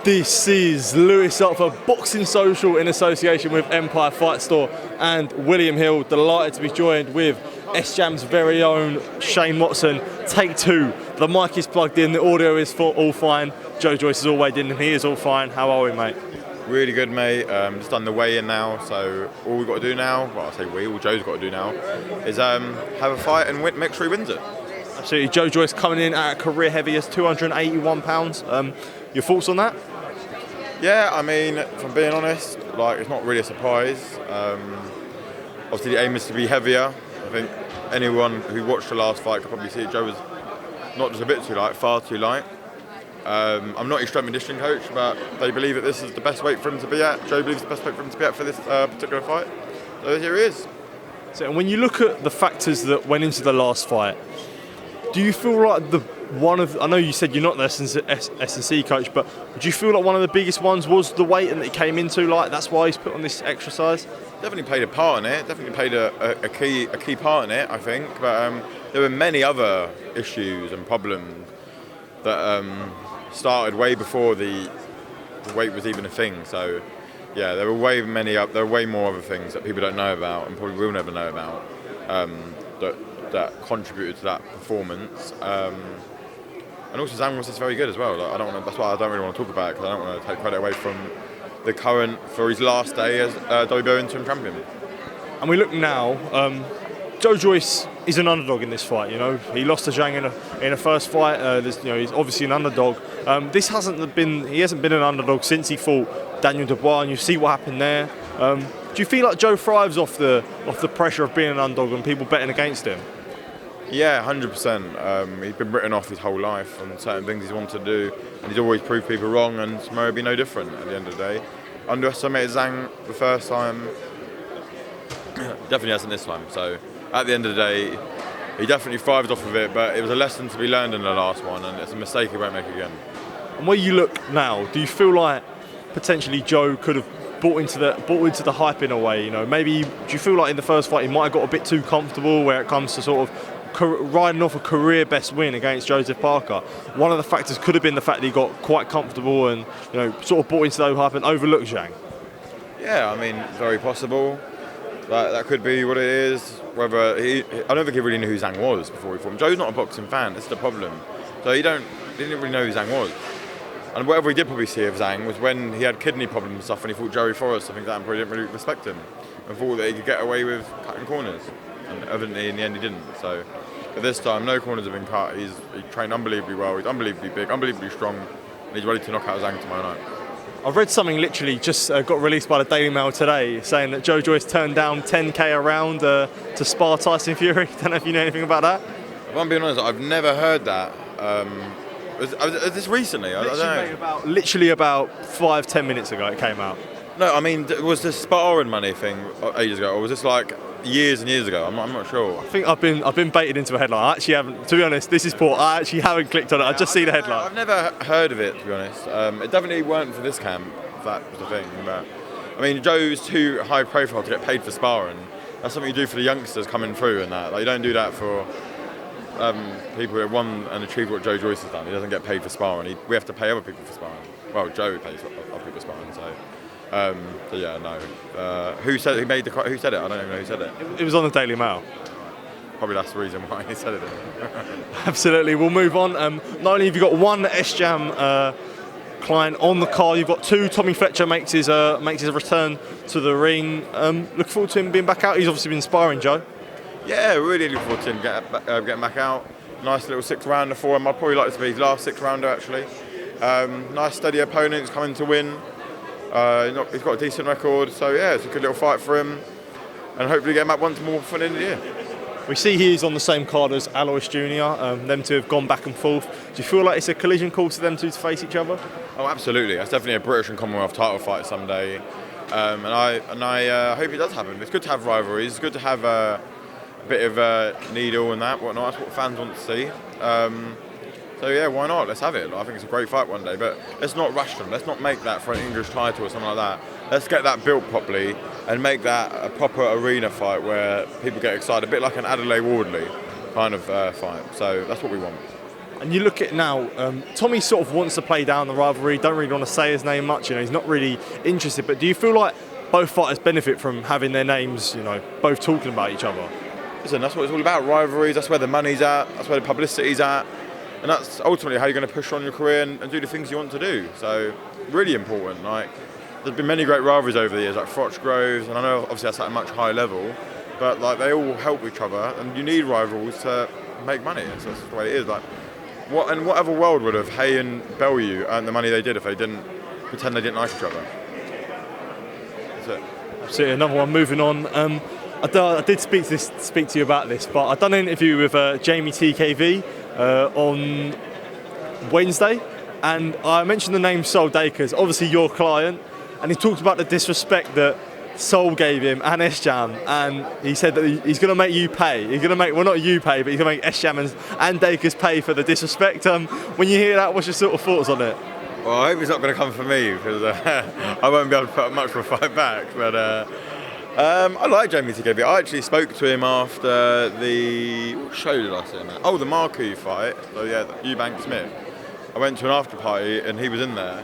This is Lewis up for Boxing Social in association with Empire Fight Store and William Hill. Delighted to be joined with SJAM's very own Shane Watson. Take two. The mic is plugged in, the audio is all fine. Joe Joyce is all weighed in and he is all fine. How are we, mate? Really good, mate. Just done the weigh-in now, so all we've got to do now, well, I say all Joe's got to do now, is have a fight and make sure he wins it. Absolutely. Joe Joyce coming in at a career heaviest, 281 pounds. Your thoughts on that? Yeah, I mean, if I'm being honest, like, it's not really a surprise. Obviously, the aim is to be heavier. I think anyone who watched the last fight could probably see Joe was not just a bit too light, far too light. I'm not his strength and conditioning coach, but they believe that this is the best weight for him to be at. Joe believes it's the best weight for him to be at for this particular fight. So here he is. So when you look at the factors that went into the last fight, do you feel like I know you said you're not the S&C coach, but do you feel like one of the biggest ones was the weight and that he came into, like that's why he's put on this exercise? Definitely played a part in it, definitely played a key part in it, I think, but there were many other issues and problems that started way before the weight was even a thing. So yeah, there were way more other things that people don't know about and probably will never know about that contributed to that performance. And also Zhang was just very good as well. Like, that's why I don't really want to talk about it, because I don't want to take credit away from the current, for his last day as WBO interim champion. And we look now, Joe Joyce is an underdog in this fight. You know, he lost to Zhang in a first fight. He's obviously an underdog. He hasn't been an underdog since he fought Daniel Dubois, and you see what happened there. Do you feel like Joe thrives off the pressure of being an underdog and people betting against him? Yeah, 100%. He's been written off his whole life on certain things he's wanted to do, and he's always proved people wrong, and tomorrow will be no different at the end of the day. Underestimated Zhang the first time, definitely hasn't this time. So at the end of the day, he definitely thrived off of it, but it was a lesson to be learned in the last one, and it's a mistake he won't make again. And where you look now, do you feel like potentially Joe could have bought into the hype in a way? You know, maybe do you feel like in the first fight he might have got a bit too comfortable where it comes to sort of riding off a career best win against Joseph Parker? One of the factors could have been the fact that he got quite comfortable and, you know, sort of bought into the hype and overlooked Zhang. Yeah, I mean, very possible. That could be what it is. I don't think he really knew who Zhang was before he fought him. Joe's not a boxing fan. That's the problem. So he didn't really know who Zhang was. And whatever he did probably see of Zhang was when he had kidney problems and stuff, and he fought Joey Forrest. I think that probably didn't really respect him and thought that he could get away with cutting corners. And evidently, in the end, he didn't. So, but this time, no corners have been cut. He trained unbelievably well. He's unbelievably big, unbelievably strong, and he's ready to knock out Zhang tomorrow night. I've read something literally just got released by the Daily Mail today saying that Joe Joyce turned down 10k a round to spar Tyson Fury. Don't know if you know anything about that. If I'm being honest, I've never heard that. Was this recently? I don't know. Literally about 5-10 minutes ago it came out. No, I mean, was this sparring money thing ages ago, or was this like years and years ago? I'm not sure. I think I've been baited into a headline. I actually haven't, to be honest, this is poor. I actually haven't clicked on it. I just see the headline. I've never heard of it, to be honest. It definitely weren't for this camp, if that was the thing. But I mean, Joe's too high profile to get paid for sparring. That's something you do for the youngsters coming through and that. Like, you don't do that for people who have won and achieved what Joe Joyce has done. He doesn't get paid for sparring. We have to pay other people for sparring. Well, Joe pays other people for sparring, so yeah, no. Who said it? Who said it? I don't even know who said it. It was on the Daily Mail. Probably that's the reason why he said it. Absolutely. We'll move on. Not only have you got one SJAM client on the card, you've got two. Tommy Fletcher makes his return to the ring. Look forward to him being back out. He's obviously been sparring, Joe. Yeah, really looking forward to him getting back out. Nice little 6-rounder for him. I'd probably like it to be his last 6-rounder actually. Nice steady opponent. He's coming to win. He's got a decent record, so yeah, it's a good little fight for him, and hopefully get him back once more for the end of the year. We see he's on the same card as Aloys Jr. Them two have gone back and forth. Do you feel like it's a collision course for them two to face each other? Oh, absolutely. That's definitely a British and Commonwealth title fight someday, and I hope it does happen. It's good to have rivalries. It's good to have a bit of a needle and whatnot. That's what fans want to see. So yeah, why not? Let's have it. I think it's a great fight one day, but let's not rush them. Let's not make that for an English title or something like that. Let's get that built properly and make that a proper arena fight where people get excited, a bit like an Adelaide Wardley kind of fight. So that's what we want. And you look at now, Tommy sort of wants to play down the rivalry, don't really want to say his name much, he's not really interested, but do you feel like both fighters benefit from having their names, both talking about each other? Listen, that's what it's all about, rivalries, that's where the money's at, that's where the publicity's at, and that's ultimately how you're going to push on your career and do the things you want to do. So, really important. Like, there's been many great rivalries over the years, like Fletcher Groves, and I know obviously that's at a much higher level, but like they all help each other, and you need rivals to make money. That's the way it is. Like, in what other world would have Hay and Bellew earned the money they did if they didn't pretend they didn't like each other? That's it. Absolutely. Another one. Moving on. I did speak to you about this, but I done an interview with Jeamie TKV on Wednesday, and I mentioned the name Sol Dacres, obviously your client, and he talked about the disrespect that Sol gave him and SJAM, and he said that he's going to make you pay. He's going to make, well, not you pay, but he's going to make SJAM and Dacres pay for the disrespect. When you hear that, what's your sort of thoughts on it? Well, I hope he's not going to come for me, because I won't be able to put up much of a fight back, but I like Jeamie TKV. I actually spoke to him after what show did I see him at? Oh, the Marku fight. So yeah, Eubank Smith. I went to an after party and he was in there,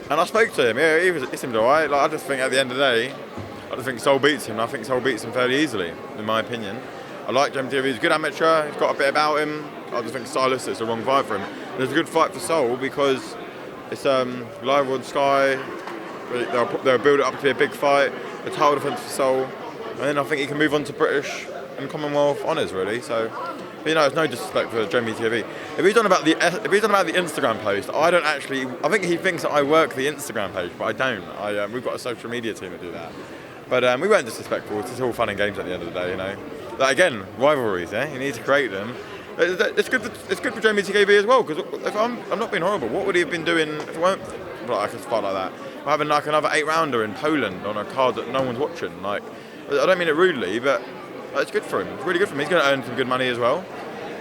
and I spoke to him. Yeah, he seemed alright. Like, I just think at the end of the day, I just think Sol beats him. And I think Sol beats him fairly easily, in my opinion. I like Jeamie TKV. He's a good amateur. He's got a bit about him. I just think stylistically it's a wrong fight for him. And it's a good fight for Sol because it's live on Sky. They'll build it up to be a big fight. The title defence for Sol, and then I think he can move on to British and Commonwealth honours really. So, it's no disrespect for Jeamie TKV. If he's done about the Instagram post, I think he thinks that I work the Instagram page, but I don't. We've got a social media team that do that. But we weren't disrespectful. It's all fun and games at the end of the day, Like, again, rivalries. You need to create them. It's good for Jeamie TKV as well, because if I'm not being horrible, what would he have been doing if it weren't like a fight like that? Having like another 8-rounder in Poland on a card that no one's watching. Like, I don't mean it rudely, but it's good for him. It's really good for him. He's going to earn some good money as well.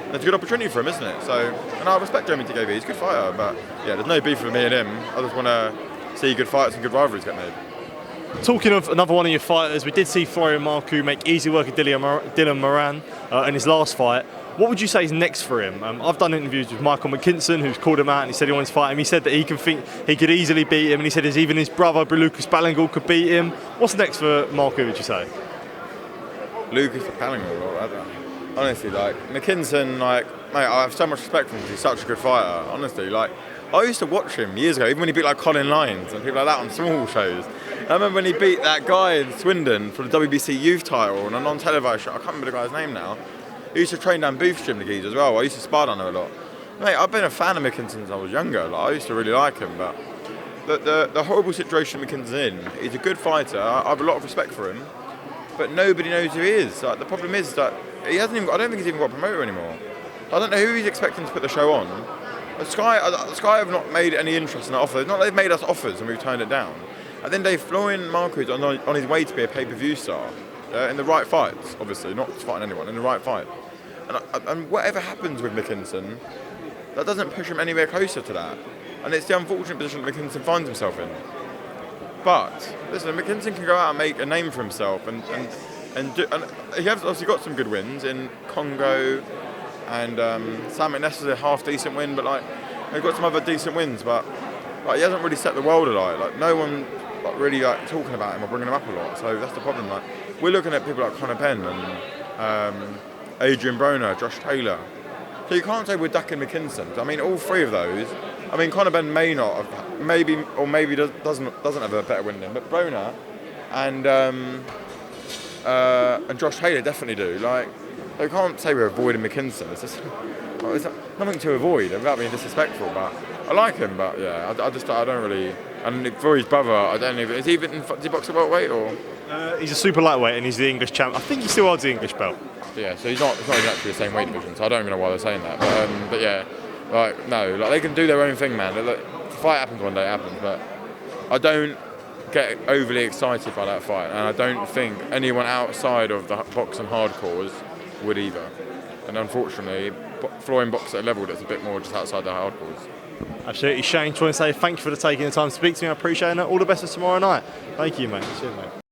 And it's a good opportunity for him, isn't it? So, and I respect Jeamie TKV. He's a good fighter, but yeah, there's no beef with me and him. I just want to see good fights and good rivalries get made. Talking of another one of your fighters, we did see Florian Marku make easy work of Dylan Moran in his last fight. What would you say is next for him? I've done interviews with Michael McKinson, who's called him out, and he said he wants to fight him. He said that he could easily beat him, and he said even his brother, Lucas Ballingall, could beat him. What's next for Marku, would you say? Lucas Ballingall, honestly, like, McKinson, like, mate, I have so much respect for him because he's such a good fighter, honestly. Like, I used to watch him years ago, even when he beat like Colin Lyons and people like that on small shows. I remember when he beat that guy in Swindon for the WBC youth title on a non-televised show. I can't remember the guy's name now. He used to train down Booth's gym, the geezer, as well. I used to spar down him a lot. Mate, I've been a fan of McKinson since I was younger. Like, I used to really like him, but the horrible situation McKinson's in, he's a good fighter. I have a lot of respect for him, but nobody knows who he is. Like, the problem is that I don't think he's even got a promoter anymore. I don't know who he's expecting to put the show on. Sky have not made any interest in that offer. It's not they've made us offers and we've turned it down. At the end of the day, Florian Marku is on his way to be a pay-per-view star in the right fights, obviously, not fighting anyone, in the right fight. And whatever happens with McKinson, that doesn't push him anywhere closer to that. And it's the unfortunate position that McKinson finds himself in. But listen, McKinson can go out and make a name for himself, and he has obviously got some good wins in Congo, and Sam McNess is a half decent win, but like he's got some other decent wins, but like he hasn't really set the world alight. Like no one really like talking about him or bringing him up a lot. So that's the problem. Like we're looking at people like Conor Benn and Adrian Broner, Josh Taylor. So you can't say we're ducking McKinson. I mean, all three of those. I mean, Conor Benn may not have, maybe doesn't have a better win than him, but Broner and Josh Taylor definitely do. Like, you can't say we're avoiding McKinson. It's just it's nothing to avoid without being disrespectful. But I like him. But yeah, I don't really. And for his brother, I don't even. Is he box at welterweight or? He's a super lightweight and he's the English champ. I think he still holds the English belt. Yeah, so it's not even actually the same weight division. So I don't even know why they're saying that. But yeah, like no, like they can do their own thing, man. Like, the fight happens one day, it happens. But I don't get overly excited by that fight, and I don't think anyone outside of the boxing hardcores would either. And unfortunately, Florian box at a level that's a bit more just outside the hardcores. Absolutely. Shane, just want to say thank you for taking the time to speak to me. I appreciate it. All the best for tomorrow night. Thank you, mate. Cheers, mate.